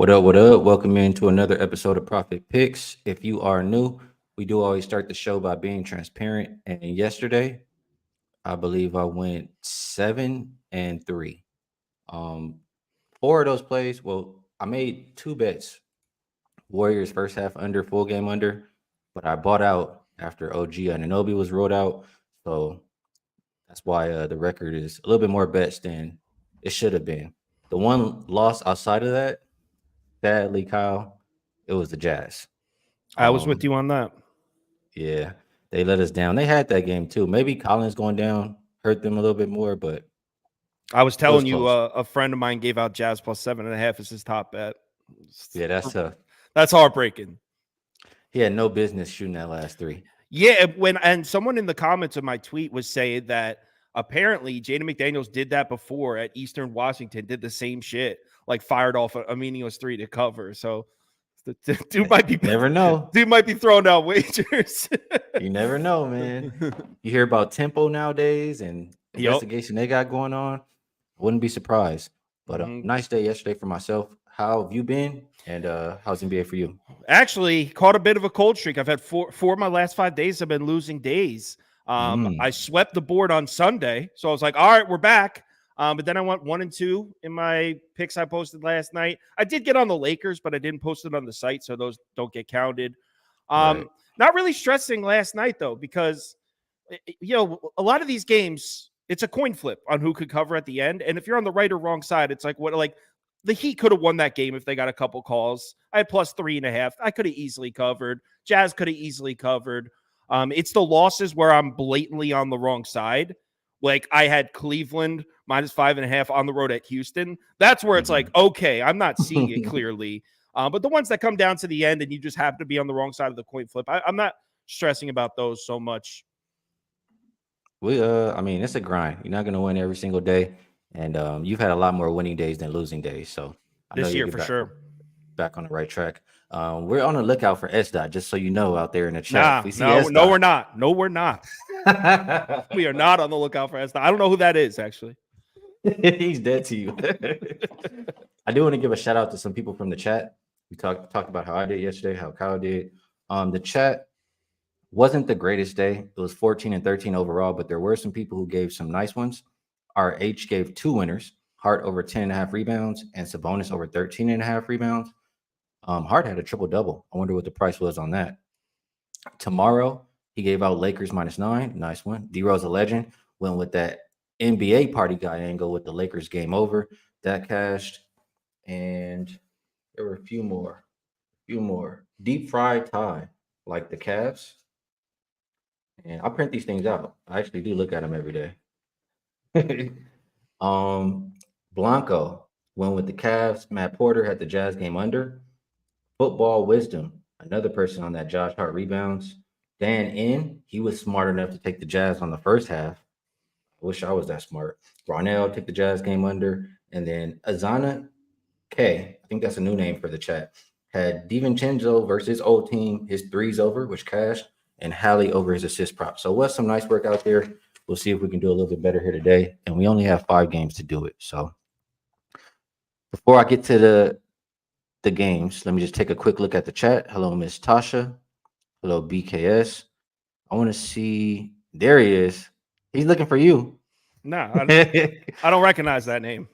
What up? What up? Welcome into another episode of Profit Picks. If you are new, we do always start the show by being transparent. And yesterday, I believe I went 7-3. Um, four of those plays. Well, I made two bets: Warriors first half under, full game under. But I bought out after OG Anunoby was rolled out, so that's why the record is a little bit more bets than it should have been. The one loss outside of that, sadly, Kyle, it was the Jazz. I was with Um, you on that. yeah, they let us down. They had that game too. Maybe Collins going down hurt them a little bit more, but I was it was telling you, close. a friend of mine gave out Jazz plus 7.5 as his top bet. Yeah, that's tough. That's heartbreaking. He had no business shooting that last three. Yeah, and someone in the comments of my tweet was saying that apparently Jaden McDaniels did that before at Eastern Washington, did the same shit, like fired off a meaningless three to cover. So the Never know. dude might be throwing out wagers. You never know, man. You hear about tempo nowadays and Yep. investigation they got going on. Wouldn't be surprised. But Mhm. nice day yesterday for myself. How have you been? And how's NBA for you? Actually, caught a bit of a cold streak. I've had four of my last 5 days have been losing days. I swept the board on Sunday, so I was like, all right, we're back. But then I went 1-2 in my picks I posted last night. I did get on the Lakers, but I didn't post it on the site, so those don't get counted. Right. Not really stressing last night though, because a lot of these games, it's a coin flip on who could cover at the end. And if you're on the right or wrong side, it's like the Heat could have won that game if they got a couple calls. I had plus 3.5. I could have easily covered. Jazz could have easily covered. It's the losses where I'm blatantly on the wrong side. Like I had Cleveland minus 5.5 on the road at Houston. That's where it's like, okay, I'm not seeing it clearly. But the ones that come down to the end and you just happen to be on the wrong side of the coin flip, I'm not stressing about those so much. I mean, it's a grind. You're not gonna win every single day. And you've had a lot more winning days than losing days. So I know This you'll year get for sure. back on the right track. We're on the lookout for S dot, just so you know out there in the chat. If Nah, we see no, S no, we're dot. not. No, we're not. We are not on the lookout for Eston. I don't know who that is, actually. He's dead to you. I do want to give a shout out to some people from the chat. We talked about how I did yesterday, how Kyle did. The chat wasn't the greatest day. It was 14-13 overall, but there were some people who gave some nice ones. Our H gave two winners: Hart over 10.5 rebounds and Sabonis over 13.5 rebounds. Hart had a triple double. I wonder what the price was on that. Tomorrow, he gave out Lakers -9. Nice one. D-Rose, a legend, went with that NBA party guy angle with the Lakers game over. That cashed. And there were a few more. Deep fried tie, like the Cavs. And I print these things out. I actually do look at them every day. Blanco went with the Cavs. Matt Porter had the Jazz game under. Football wisdom, another person on that Josh Hart rebounds. Dan N, he was smart enough to take the Jazz on the first half. I wish I was that smart. Ronell took the Jazz game under. And then Azana K, I think that's a new name for the chat, had DiVincenzo versus his old team, his threes over, which cashed, and Hallie over his assist prop. So it was some nice work out there. We'll see if we can do a little bit better here today. And we only have 5 games to do it. So before I get to the games, let me just take a quick look at the chat. Hello, Miss Tasha. Hello, BKS. I want to see. There he is. He's looking for you. Nah, I don't recognize that name.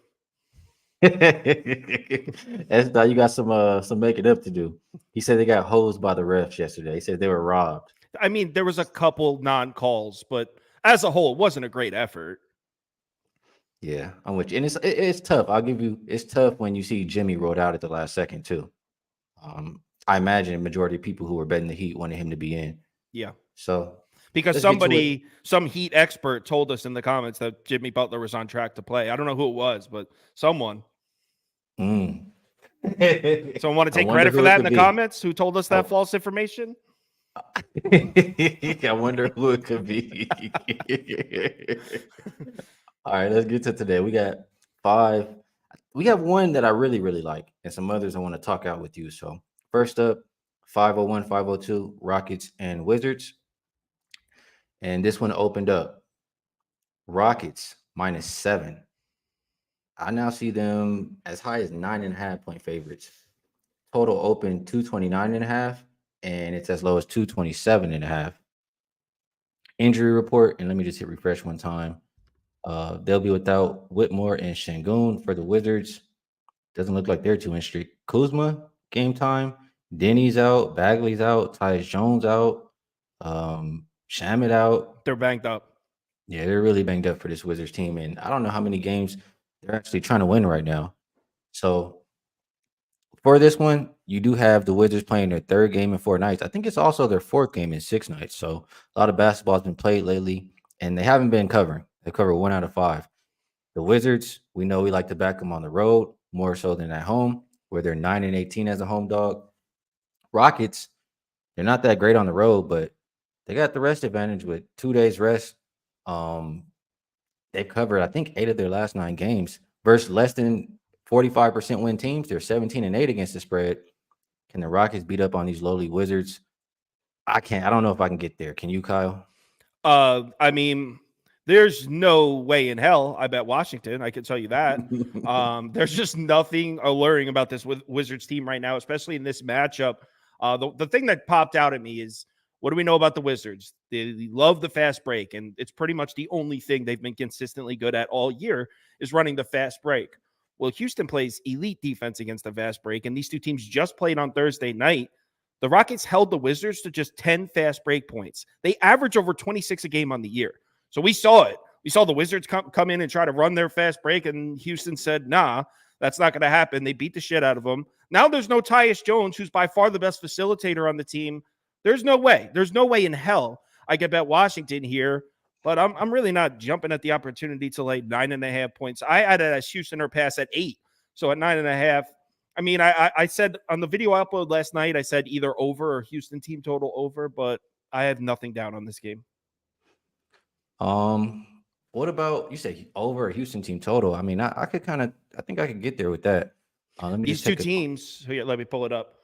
That's you got some making up to do. He said they got hosed by the refs yesterday. He said they were robbed. I mean, there was a couple non-calls, but as a whole, it wasn't a great effort. Yeah, I'm with you. And it's tough. I'll give you. It's tough when you see Jimmy rolled out at the last second too. I imagine majority of people who were betting the Heat wanted him to be in. Yeah. So because some Heat expert told us in the comments that Jimmy Butler was on track to play. I don't know who it was, but someone. Someone want to take credit for that in the comments? Who told us that false information? I wonder who it could be. All right, let's get to today. We got 5. We have one that I really, really like, and some others I want to talk out with you. So first up, 501, 502, Rockets and Wizards. And this one opened up. Rockets -7. I now see them as high as 9.5 point favorites. total open 229.5, and it's as low as 227.5. Injury report, and let me just hit refresh one time. They'll be without Whitmore and Şengün for the Wizards. Doesn't look like they're too in streak. Kuzma, game time. Denny's out. Bagley's out. Tyus Jones out. Shamit out. They're banged up. Yeah, they're really banged up for this Wizards team. And I don't know how many games they're actually trying to win right now. So for this one, you do have the Wizards playing their third game in 4 nights. I think it's also their fourth game in 6 nights. So a lot of basketball has been played lately, and they haven't been covering. They cover 1 out of 5. The Wizards, we know we like to back them on the road more so than at home, where they're 9-18 as a home dog. Rockets, they're not that great on the road, but they got the rest advantage with 2 days rest. They've covered, I think, 8 of their last 9 games versus less than 45% win teams. They're 17-8 against the spread. Can the Rockets beat up on these lowly Wizards? I can't. I don't know if I can get there. Can you, Kyle? I mean, there's no way in hell I bet Washington. I can tell you that. There's just nothing alluring about this Wizards team right now, especially in this matchup. The thing that popped out at me is, what do we know about the Wizards? They love the fast break, and it's pretty much the only thing they've been consistently good at all year is running the fast break. Well, Houston plays elite defense against the fast break, and these two teams just played on Thursday night. The Rockets held the Wizards to just 10 fast break points. They average over 26 a game on the year. So we saw it. We saw the Wizards come in and try to run their fast break, and Houston said, nah, that's not going to happen. They beat the shit out of them. Now there's no Tyus Jones, who's by far the best facilitator on the team. There's no way. There's no way in hell I could bet Washington here, but I'm really not jumping at the opportunity to lay 9.5 points. I had a Houston or pass at 8. So at 9.5, I mean, I said on the video I uploaded last night, I said either over or Houston team total over, but I have nothing down on this game. What about, you say over Houston team total? I mean, I could I think I could get there with that. Let me These two teams, here, let me pull it up.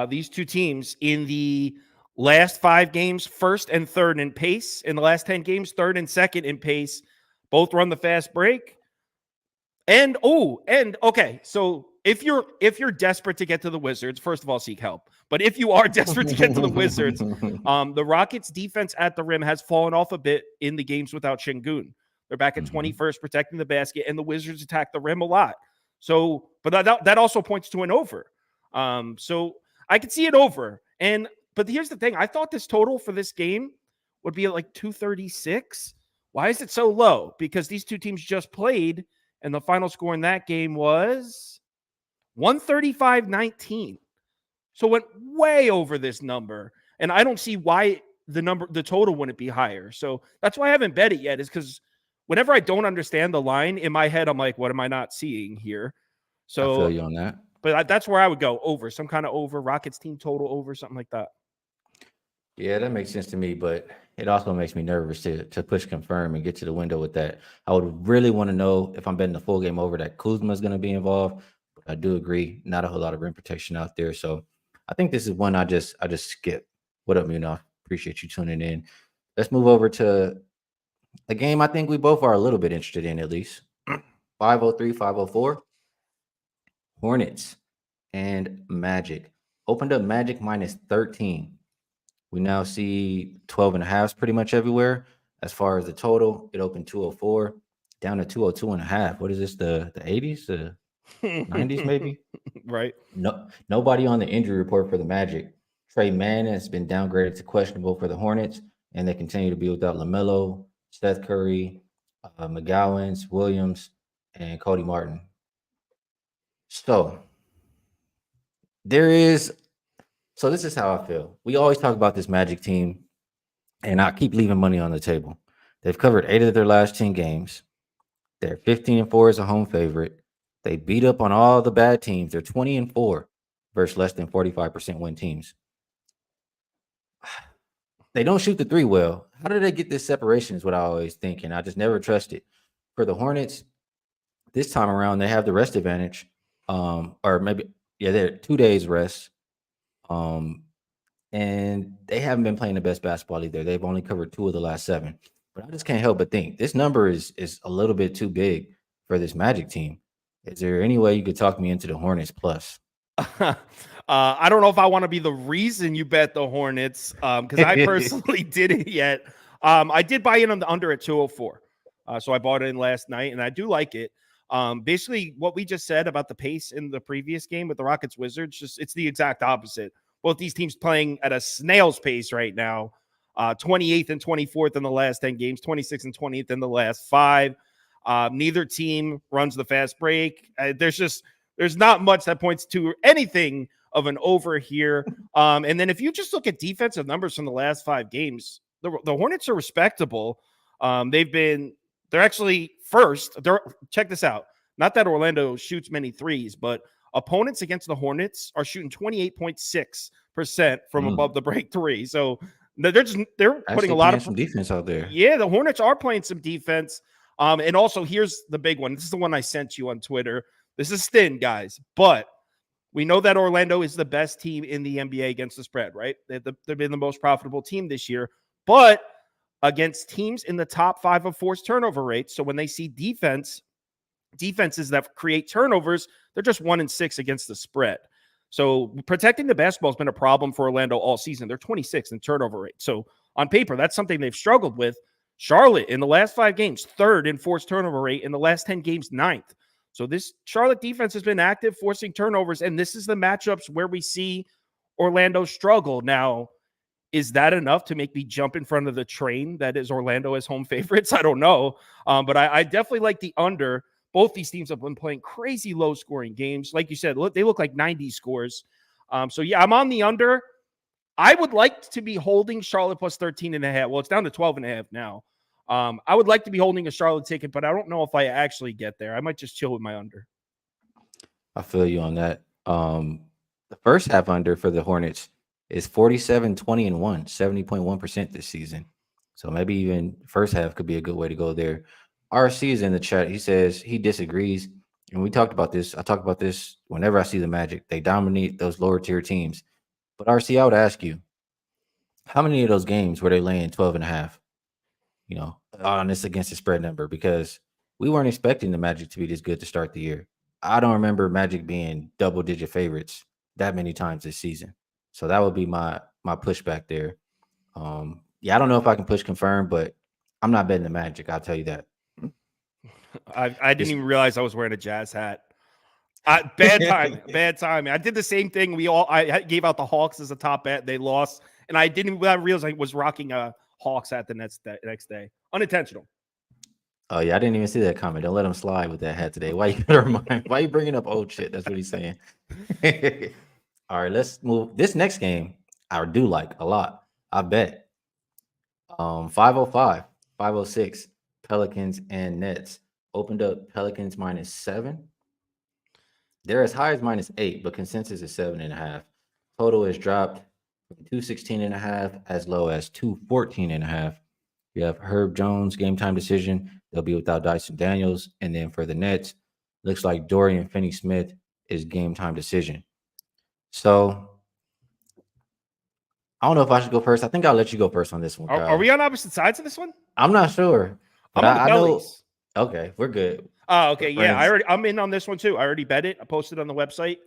These two teams in the last 5 games, first and third in pace. In the last 10 games, third and second in pace. Both run the fast break. And okay, so if you're desperate to get to the Wizards, first of all, seek help. But if you are desperate to get to the Wizards, the Rockets' defense at the rim has fallen off a bit in the games without Şengün. They're back at 21st, protecting the basket, and the Wizards attack the rim a lot. So, but that also points to an over. So I could see it over. But here's the thing: I thought this total for this game would be at like 236. Why is it so low? Because these two teams just played, and the final score in that game was 135-19. So it went way over this number. And I don't see why the total wouldn't be higher. So that's why I haven't bet it yet, is because whenever I don't understand the line in my head, I'm like, what am I not seeing here? So I feel you on that. But that's where I would go, over, some kind of over, Rockets team total over, something like that. Yeah, that makes sense to me, but it also makes me nervous to push confirm and get to the window with that. I would really want to know, if I'm betting the full game over, that Kuzma is going to be involved. But I do agree, not a whole lot of rim protection out there. So I think this is one I just skip. What up, Munaf? Appreciate you tuning in. Let's move over to a game I think we both are a little bit interested in, at least. 503, 504. Hornets and Magic. Opened up Magic minus 13. We now see 12.5 pretty much everywhere. As far as the total, it opened 204, down to 202.5. What is this, the 80s, the 90s maybe? Right. No, nobody on the injury report for the Magic. Trey Mann has been downgraded to questionable for the Hornets, and they continue to be without LaMelo, Seth Curry, McGowens, Williams, and Cody Martin. So this is how I feel. We always talk about this Magic team, and I keep leaving money on the table. They've covered 8 of their last 10 games. They're 15-4 as a home favorite. They beat up on all the bad teams. They're 20-4 versus less than 45% win teams. They don't shoot the 3 well. How did they get this separation is what I always think, and I just never trust it. For the Hornets, this time around, they have the rest advantage. They're 2 days rest. And they haven't been playing the best basketball either. They've only covered 2 of the last 7. But I just can't help but think this number is a little bit too big for this Magic team. Is there any way you could talk me into the Hornets plus? I don't know if I want to be the reason you bet the Hornets because I personally didn't yet. I did buy in on the under at 204. So I bought it in last night, and I do like it. Basically, what we just said about the pace in the previous game with the Rockets Wizards, it's the exact opposite. Both these teams playing at a snail's pace right now. 28th and 24th in the last 10 games, 26th and 20th in the last 5. Neither team runs the fast break. There's not much that points to anything of an over here. And then if you just look at defensive numbers from the last 5 games, the Hornets are respectable. They're actually first. Check this out. Not that Orlando shoots many threes, but opponents against the Hornets are shooting 28.6% from above the break 3. So they're putting a lot of some defense out there. Yeah, the Hornets are playing some defense. And also here's the big one. This is the one I sent you on Twitter. This is thin, guys, but we know that Orlando is the best team in the NBA against the spread, right? They've been the most profitable team this year, but against teams in the top 5 of forced turnover rates. So when they see defenses that create turnovers, they're just 1-6 against the spread. So protecting the basketball has been a problem for Orlando all season. They're 26th in turnover rate. So on paper, that's something they've struggled with. Charlotte in the last 5 games, 3rd in forced turnover rate. In the last 10 games, 9th. So this Charlotte defense has been active, forcing turnovers, and this is the matchups where we see Orlando struggle. Now, is that enough to make me jump in front of the train that is Orlando as home favorites? I don't know, but I definitely like the under. Both these teams have been playing crazy low-scoring games. Like you said, they look like 90 scores. So, yeah, I'm on the under. I would like to be holding Charlotte plus 13.5. Well, it's down to 12.5 now. I would like to be holding a Charlotte ticket, but I don't know if I actually get there. I might just chill with my under. I feel you on that. The first half under for the Hornets is 47-20-1, 70.1% this season. So maybe even first half could be a good way to go there. RC is in the chat. He says he disagrees. And we talked about this. I talk about this whenever I see the Magic. They dominate those lower tier teams. But RC, I would ask you, how many of those games were they laying 12.5? You know, on this against the spread number, because we weren't expecting the Magic to be this good to start the year. I don't remember Magic being double-digit favorites that many times this season. So that would be my pushback there. Yeah, I don't know if I can push confirm, but I'm not betting the Magic. I'll tell you that. I didn't even realize I was wearing a Jazz hat. Bad timing. I did the same thing. I gave out the Hawks as a top bet. They lost, and I didn't realize I was rocking a Hawks hat the next day. Unintentional. Oh yeah, I didn't even see that comment. Don't let him slide with that hat today. Why you bringing up old shit? That's what he's saying. All right, let's move. This next game I do like a lot. I bet 505, 506 Pelicans and Nets opened up Pelicans -7. They're as high as -8, but consensus is 7.5. Total is dropped from 216.5 as low as 214.5. You have Herb Jones, game time decision. They'll be without Dyson Daniels. And then for the Nets, looks like Dorian Finney-Smith is game time decision. So I don't know if I should go first. I think I'll let you go first on this one. Are we on opposite sides of this one? I'm not sure. But I'm on the Pellies. Okay, we're good. Oh, okay. Yeah, I'm in on this one too. I already bet it. I posted on the website.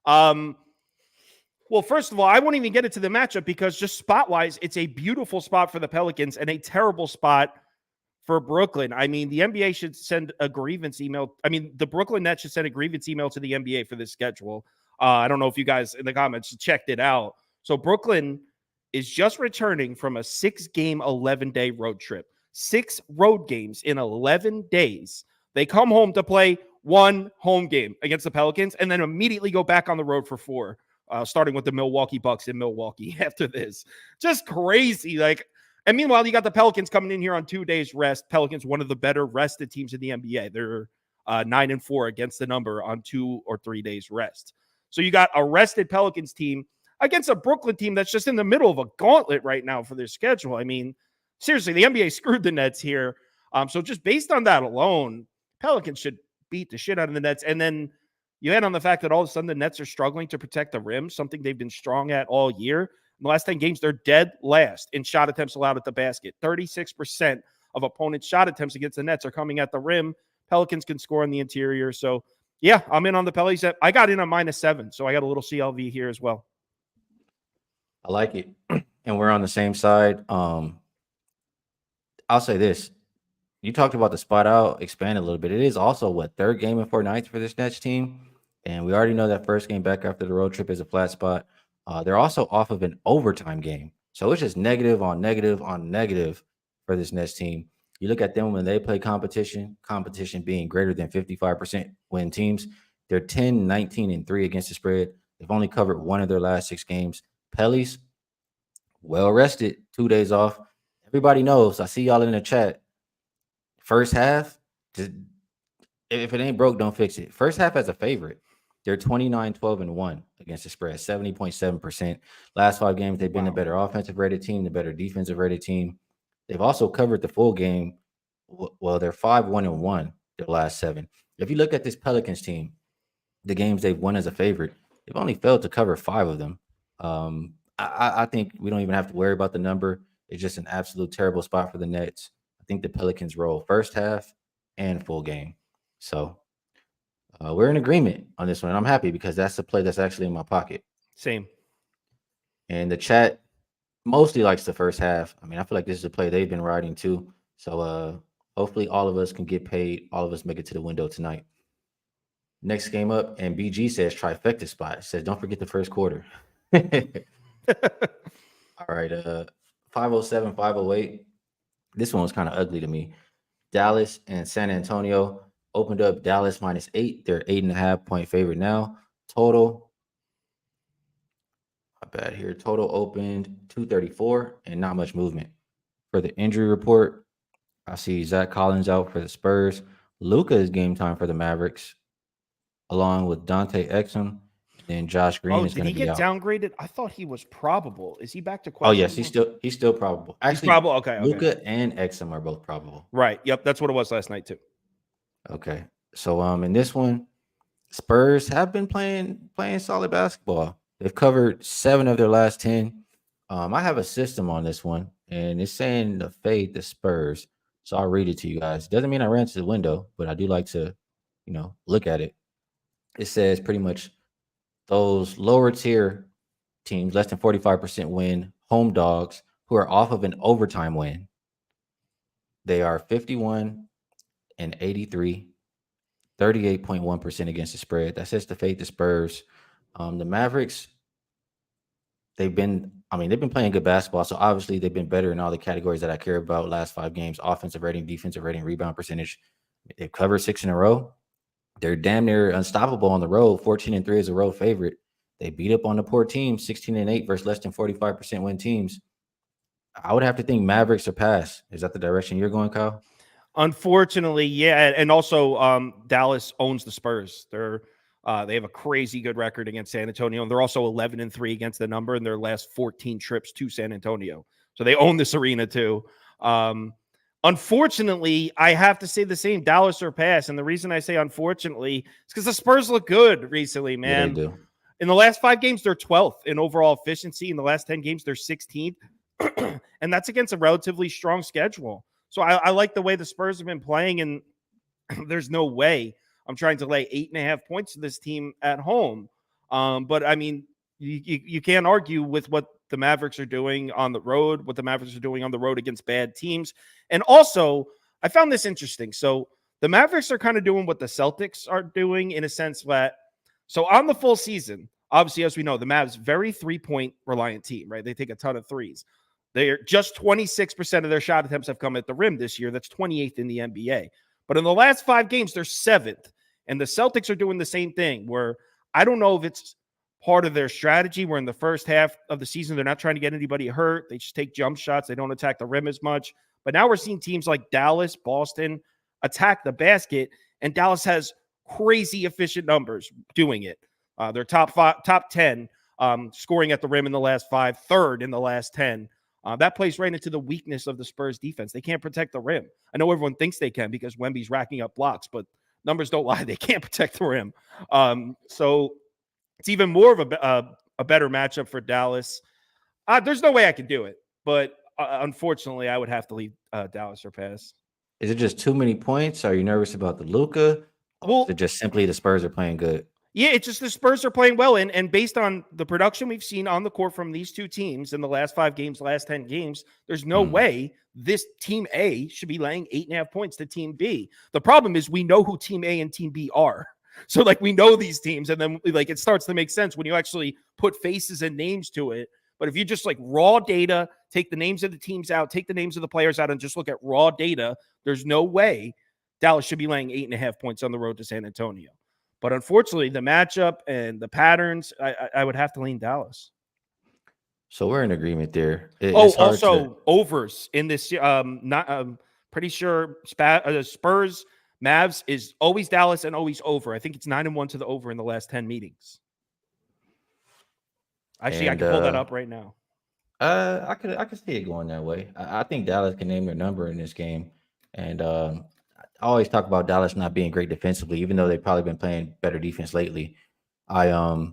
Well, first of all, I won't even get into the matchup because just spot-wise, it's a beautiful spot for the Pelicans and a terrible spot for Brooklyn. I mean, the NBA should send a grievance email. I mean, the Brooklyn Nets should send a grievance email to the NBA for this schedule. I don't know if you guys in the comments checked it out. So Brooklyn is just returning from a 6-game, 11-day road trip. 6 road games in 11 days. They come home to play 1 home game against the Pelicans and then immediately go back on the road for 4. Starting with the Milwaukee Bucks in Milwaukee after this. Just crazy. And meanwhile, you got the Pelicans coming in here on 2 days rest. Pelicans, one of the better rested teams in the NBA. They're 9-4 against the number on 2 or 3 days rest. So you got a rested Pelicans team against a Brooklyn team that's just in the middle of a gauntlet right now for their schedule. I mean, seriously, the NBA screwed the Nets here. So just based on that alone, Pelicans should beat the shit out of the Nets. And then you add on the fact that all of a sudden the Nets are struggling to protect the rim, something they've been strong at all year. In the last 10 games, they're dead last in shot attempts allowed at the basket. 36% of opponents' shot attempts against the Nets are coming at the rim. Pelicans can score on the interior. So Yeah, I'm in on the Pelicans. I got in on -7, so I got a little CLV here as well. I like it. And we're on the same side. I'll say this. You talked about the spot out, expand a little bit. It is also what, third game in 4 nights for this Nets team. And we already know that first game back after the road trip is a flat spot. They're also off of an overtime game. So it's just negative on negative on negative for this Nets team. You look at them when they play competition being greater than 55% win teams. They're 10, 19, and 3 against the spread. They've only covered one of their last 6 games. Pellies, well rested, 2 days off. Everybody knows. I see y'all in the chat. First half, if it ain't broke, don't fix it. First half as a favorite. They're 29, 12, and 1 against the spread, 70.7%. Last 5 games, they've been the better offensive rated team, the better defensive rated team. They've also covered the full game. Well, they're 5-1-1 their last 7. If you look at this Pelicans team, the games they've won as a favorite, they've only failed to cover 5 of them. I think we don't even have to worry about the number. It's just an absolute terrible spot for the Nets. I think the Pelicans roll first half and full game. So we're in agreement on this one. And I'm happy because that's the play that's actually in my pocket. Same. And the chat mostly likes the first half. I mean, I feel like this is a play they've been riding too. So hopefully all of us can get paid. All of us make it to the window tonight. Next game up, and BG says trifecta spot. It says don't forget the first quarter. All right, 507, 508. This one was kind of ugly to me. Dallas and San Antonio opened up Dallas -8. They're 8.5 point favorite now. Total, my bad here. Total opened 234 and not much movement. For the injury report, I see Zach Collins out for the Spurs. Luka is game time for the Mavericks, along with Dante Exum. And Josh Green is going to be out. Did he get downgraded? I thought he was probable. Is he back to Oh question? yes, he's still probable. Actually, he's probable. Okay. Luka and Exum are both probable. Right. Yep. That's what it was last night too. Okay. So in this one, Spurs have been playing solid basketball. They've covered 7 of their last 10. I have a system on this one, and it's saying to fade the Spurs. So I'll read it to you guys. Doesn't mean I ran to the window, but I do like to, look at it. It says pretty much those lower tier teams, less than 45% win, home dogs, who are off of an overtime win. They are 51 and 83, 38.1% against the spread. That says to fade the Spurs. The Mavericks, they've been playing good basketball. So obviously they've been better in all the categories that I care about last 5 games: offensive rating, defensive rating, rebound percentage. They've covered 6 in a row. They're damn near unstoppable on the road. 14 and 3 is a road favorite. They beat up on the poor teams, 16 and 8 versus less than 45% win teams. I would have to think Mavericks or pass. Is that the direction you're going, Kyle? Unfortunately, yeah. And also Dallas owns the Spurs. They have a crazy good record against San Antonio. And they're also 11 and 3 against the number in their last 14 trips to San Antonio. So they own this arena too. Unfortunately, I have to say the same, Dallas or pass. And the reason I say unfortunately is because the Spurs look good recently, man. Yeah, they do. In the last 5 games, they're 12th in overall efficiency. In the last 10 games, they're 16th. And that's against a relatively strong schedule. So I like the way the Spurs have been playing, and there's no way I'm trying to lay 8.5 points to this team at home. But I mean, you can't argue with what the Mavericks are doing on the road, what the Mavericks are doing on the road against bad teams. And also, I found this interesting. So the Mavericks are kind of doing what the Celtics are doing in a sense that, so on the full season, obviously, as we know, the Mavs, very 3-point reliant team, right? They take a ton of threes. They're just 26% of their shot attempts have come at the rim this year. That's 28th in the NBA. But in the last 5 games, they're 7th. And the Celtics are doing the same thing, where I don't know if it's part of their strategy, where in the first half of the season, they're not trying to get anybody hurt. They just take jump shots. They don't attack the rim as much. But now we're seeing teams like Dallas, Boston attack the basket, and Dallas has crazy efficient numbers doing it. They're top 10 scoring at the rim in the last 5, 3rd in the last 10. That plays right into the weakness of the Spurs defense. They can't protect the rim. I know everyone thinks they can because Wemby's racking up blocks, but numbers don't lie. They can't protect the rim. So it's even more of a better matchup for Dallas. There's no way I can do it, but unfortunately, I would have to leave Dallas or pass. Is it just too many points? Are you nervous about the Luka? Is it just simply the Spurs are playing good? Yeah, it's just the Spurs are playing well. And based on the production we've seen on the court from these two teams in the last 5 games, last 10 games, there's no way this team A should be laying 8.5 points to team B. The problem is we know who team A and team B are. So like we know these teams, and then like it starts to make sense when you actually put faces and names to it. But if you just like raw data, take the names of the teams out, take the names of the players out, and just look at raw data, there's no way Dallas should be laying 8.5 points on the road to San Antonio. But unfortunately, the matchup and the patterns, I would have to lean Dallas. So we're in agreement there. Also overs in this. Pretty sure Spurs, Mavs is always Dallas and always over. I think it's 9-1 to the over in the last 10 meetings. Actually, I can pull that up right now. I could see it going that way. I think Dallas can name their number in this game, and I always talk about Dallas not being great defensively, even though they've probably been playing better defense lately. I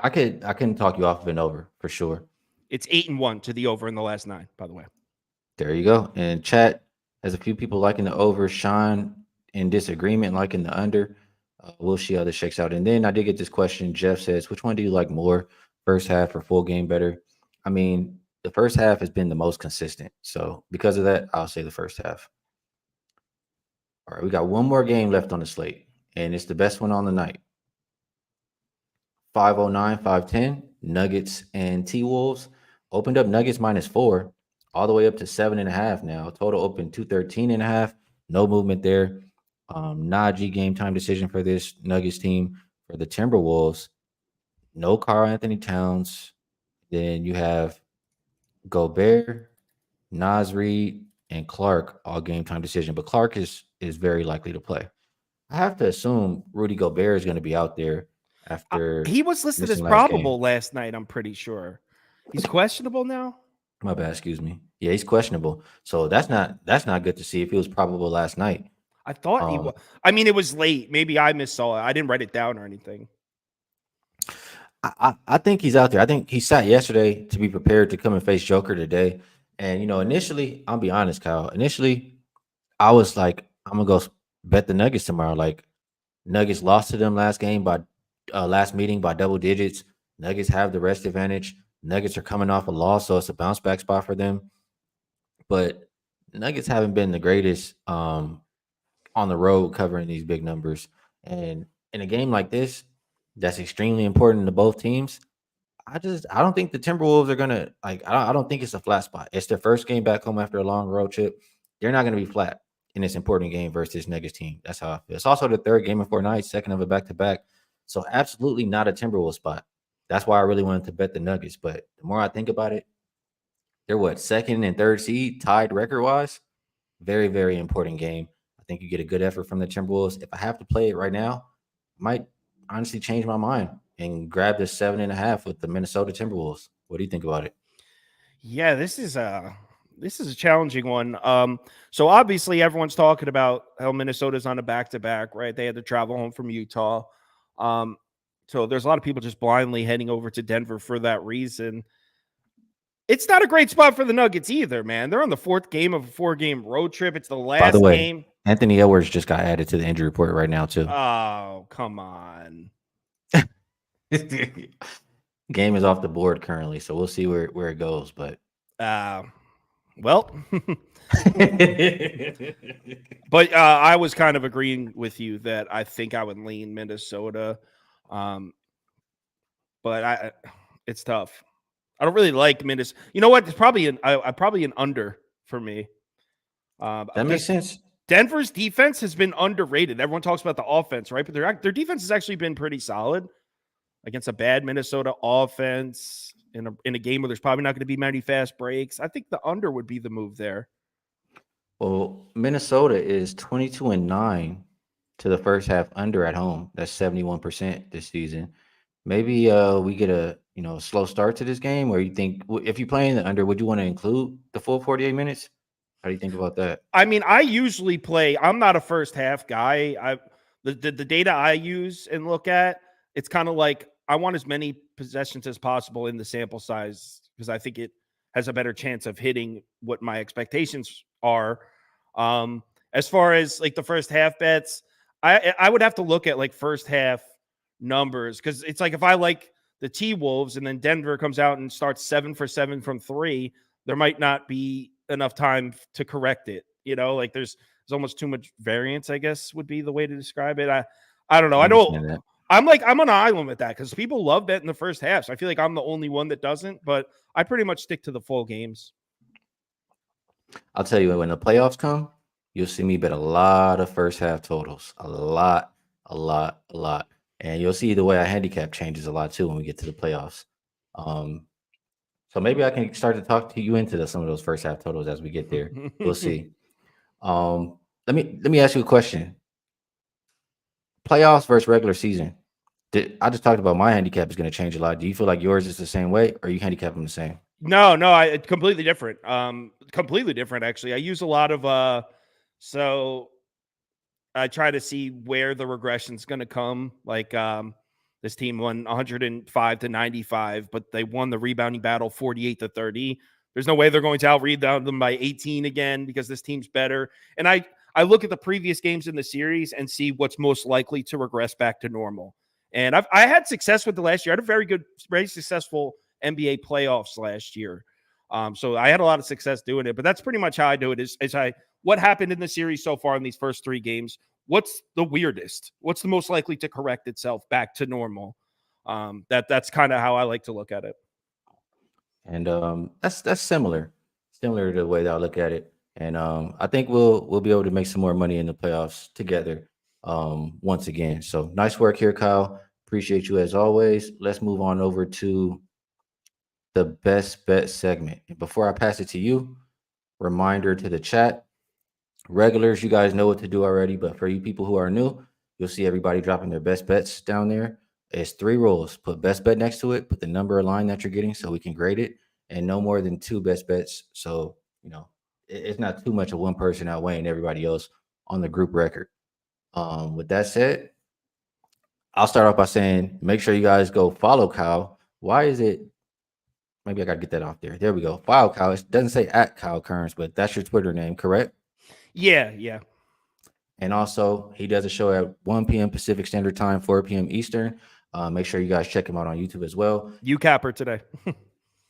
couldn't talk you off of an over for sure. It's 8-1 to the over in the last 9, by the way. There you go. And chat has a few people liking the over. Sean in disagreement, liking the under. We'll see how this shakes out. And then I did get this question. Jeff says, which one do you like more, first half or full game better? I mean, the first half has been the most consistent. So because of that, I'll say the first half. All right, we got one more game left on the slate, and it's the best one on the night. 509, 510, Nuggets and T-Wolves. Opened up Nuggets -4, all the way up to 7.5 now. Total open 213.5. No movement there. Najee game time decision for this Nuggets team. For the Timberwolves, no Karl Anthony Towns. Then you have Gobert, Naz Reid, and Clark all game time decision. But Clark is very likely to play. I have to assume Rudy Gobert is going to be out there after he was listed as probable last night, I'm pretty sure. He's questionable now? My bad, excuse me. Yeah, he's questionable. So that's not good to see if he was probable last night. I thought he was. I mean, it was late. Maybe I missaw it. I didn't write it down or anything. I think he's out there. I think he sat yesterday to be prepared to come and face Joker today. And, initially, I'll be honest, Kyle. Initially, I was like, I'm going to go bet the Nuggets tomorrow. Like, Nuggets lost to them last meeting by double digits. Nuggets have the rest advantage. Nuggets are coming off a loss, so it's a bounce back spot for them. But Nuggets haven't been the greatest on the road covering these big numbers. And in a game like this, that's extremely important to both teams. I don't think the Timberwolves are gonna I don't think it's a flat spot. It's their first game back home after a long road trip. They're not gonna be flat in this important game versus this Nuggets team. That's how I feel. It's also the third game in 4 nights, second of a back-to-back. So absolutely not a Timberwolves spot. That's why I really wanted to bet the Nuggets. But the more I think about it, they're second and third seed, tied record-wise. Very, very important game. I think you get a good effort from the Timberwolves. If I have to play it right now, I might honestly change my mind and grab this 7.5 with the Minnesota Timberwolves. What do you think about it? Yeah, this is a challenging one. So obviously everyone's talking about how Minnesota's on a back-to-back, right? They had to travel home from Utah. So there's a lot of people just blindly heading over to Denver for that reason. It's not a great spot for the Nuggets either, man. They're on the 4th game of a 4-game road trip. It's the last By the way, game. Anthony Edwards just got added to the injury report right now, too. Oh, come on. Game is off the board currently, so we'll see where it goes. But well, but I was kind of agreeing with you that I think I would lean Minnesota. But it's tough. I don't really like Minnesota. You know what? It's probably an under for me. That makes sense. Denver's defense has been underrated. Everyone talks about the offense, right? But their defense has actually been pretty solid against a bad Minnesota offense in a game where there's probably not going to be many fast breaks. I think the under would be the move there. Well, Minnesota is 22-9 to the first half under at home. That's 71% this season. Maybe we get a slow start to this game, or you think if you're playing the under, would you want to include the full 48 minutes? How do you think about that? I mean, I usually play. I'm not a first half guy. The data I use and look at, it's kind of like I want as many possessions as possible in the sample size because I think it has a better chance of hitting what my expectations are. As far as like the first half bets, I would have to look at like first half numbers because it's like if I like the T-Wolves and then Denver comes out and starts 7 for 7 from 3, there might not be enough time to correct it. Like there's almost too much variance, I guess would be the way to describe it. I don't know. I I know understand that. I'm on an island with that because people love bet in the first half. So I feel like I'm the only one that doesn't, but I pretty much stick to the full games. I'll tell you, when the playoffs come, you'll see me bet a lot of first half totals. A lot. And you'll see the way I handicap changes a lot too when we get to the playoffs. So maybe I can start to talk to you into some of those first half totals as we get there. We'll see. Let me ask you a question. Playoffs versus regular season. I just talked about my handicap is going to change a lot. Do you feel like yours is the same way, or you handicap them the same? No, I completely different. Completely different actually. I use a lot of so I try to see where the regression's going to come. Like this team won 105 to 95, but they won the rebounding battle 48 to 30. There's no way they're going to out-rebound them by 18 again because this team's better. And I look at the previous games in the series and see what's most likely to regress back to normal. And I had success with the last year. I had a very successful NBA playoffs last year. So I had a lot of success doing it, but that's pretty much how I do it is what happened in the series so far in these first 3 games. What's the weirdest? What's the most likely to correct itself back to normal? That's kind of how I like to look at it. And that's similar to the way that I look at it. And I think we'll be able to make some more money in the playoffs together once again. So nice work here, Kyle. Appreciate you as always. Let's move on over to the best bet segment. And before I pass it to you, reminder to the chat. Regulars, you guys know what to do already, but for you people who are new, you'll see everybody dropping their best bets down there. It's 3 rules. Put best bet next to it, put the number of line that you're getting so we can grade it, and no more than 2 best bets. So, it's not too much of one person outweighing everybody else on the group record. With that said, I'll start off by saying, make sure you guys go follow Kyle. Why is it? Maybe I got to get that off there. There we go. Follow Kyle. It doesn't say at Kyle Kirms, but that's your Twitter name, correct? Yeah. And also, he does a show at 1 p.m. Pacific Standard Time, 4 p.m. Eastern. Make sure you guys check him out on YouTube as well. UCapper today.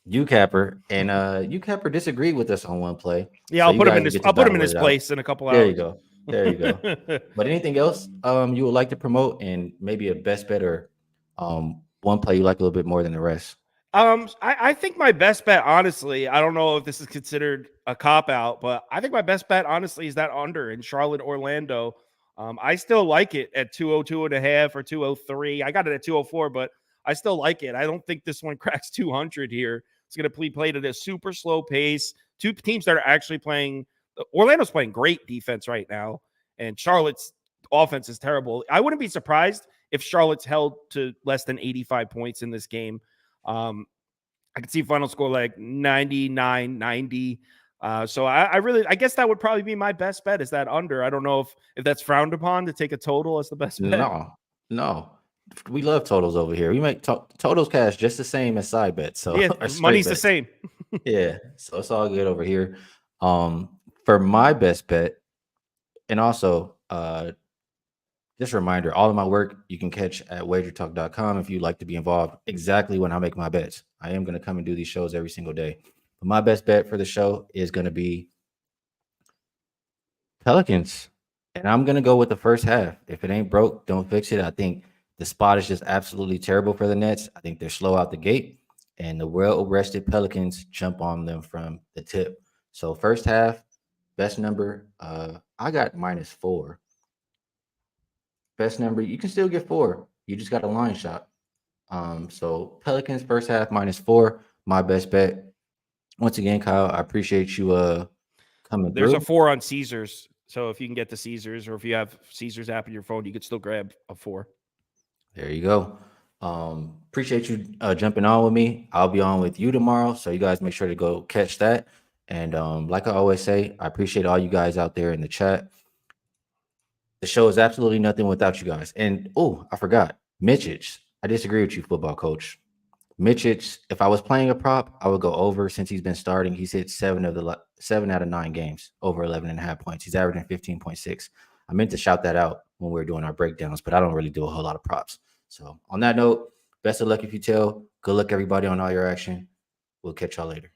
UCapper. And UCapper disagreed with us on one play. Yeah, so I'll put him in his place in a couple hours. There you go. But anything else you would like to promote, and maybe a best bet or one play you like a little bit more than the rest? I think my best bet, honestly, I don't know if this is considered a cop-out, but I think my best bet, honestly, is that under in Charlotte, Orlando. I still like it at 202.5 or 203. I got it at 204, but I still like it. I don't think this one cracks 200 here. It's going to be played at a super slow pace. 2 teams that are actually playing. Orlando's playing great defense right now, and Charlotte's offense is terrible. I wouldn't be surprised if Charlotte's held to less than 85 points in this game. I could see final score like 99-90. So I guess that would probably be my best bet is that under. I don't know if that's frowned upon to take a total as the best bet. No. We love totals over here. We make totals cash just the same as side bets. So yeah, money's the same. Yeah, so it's all good over here. For my best bet, and also just a reminder, all of my work you can catch at wagertalk.com if you'd like to be involved exactly when I make my bets. I am going to come and do these shows every single day. But my best bet for the show is going to be Pelicans. And I'm going to go with the first half. If it ain't broke, don't fix it. I think the spot is just absolutely terrible for the Nets. I think they're slow out the gate. And the well-rested Pelicans jump on them from the tip. So first half, best number, I got -4. Best number, you can still get 4. You just got a line shot. So Pelicans first half -4, my best bet. Once again, Kyle, I appreciate you coming There's through. a 4 on Caesars. So if you can get the Caesars, or if you have Caesars app on your phone, you could still grab a 4. There you go. Appreciate you jumping on with me. I'll be on with you tomorrow. So you guys make sure to go catch that. And like I always say, I appreciate all you guys out there in the chat. The show is absolutely nothing without you guys. And, I forgot. Mitchich. I disagree with you, football coach. Mitchich, if I was playing a prop, I would go over since he's been starting. He's hit 7 out of 9 games, over 11.5 points. He's averaging 15.6. I meant to shout that out when we were doing our breakdowns, but I don't really do a whole lot of props. So on that note, best of luck if you tell. Good luck everybody on all your action. We'll catch y'all later.